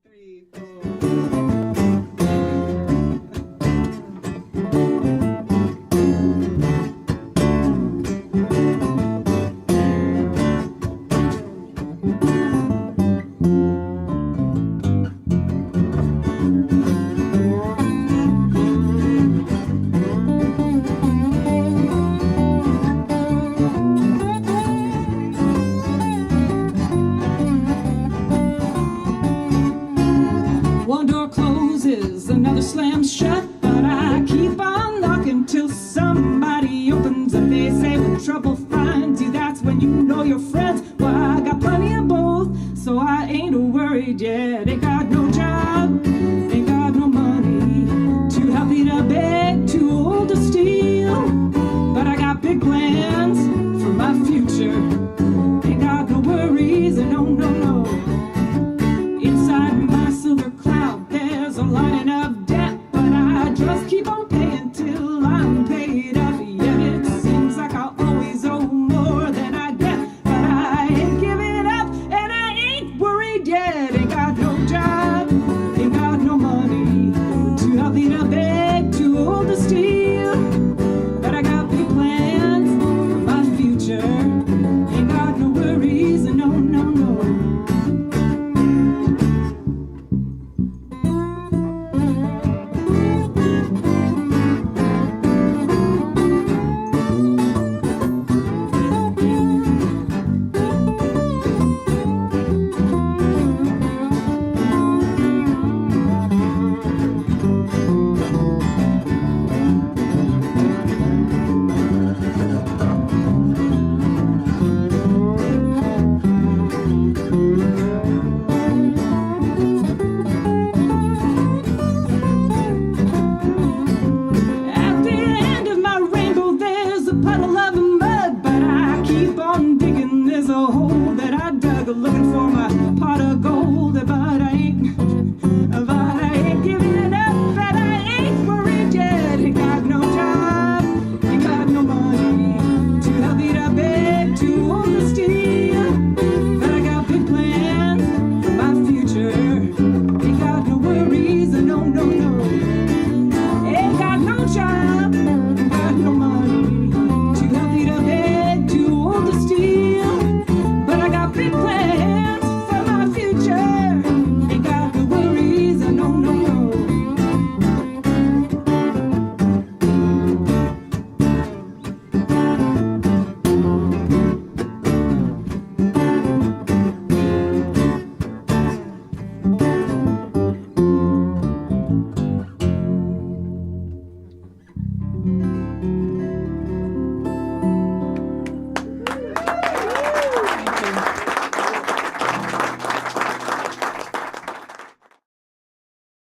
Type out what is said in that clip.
3, 4. One door closes, another slams shut, but I keep on knocking till somebody opens up. They say when trouble finds you, that's when you know your friends. Well, I got plenty of both, so I ain't worried yet. Ain't got no job, ain't got no money, too healthy to beg, too old to steal, but I got big plans for my future. Ain't got no worries, no, no, no. Inside my silver cloud, there's a lining of debt, but I just keep on paying till I'm paid up. Yet it seems like I always owe more than I get, but I ain't giving up and I ain't worried yet. Ain't got no job, ain't got no money, too healthy to beg, too old to steal, but I got big plans for my future. Ain't got no worries, no, no, no. At the end of my rainbow, there's a puddle of mud, but I keep on digging. There's a hole that I dug looking for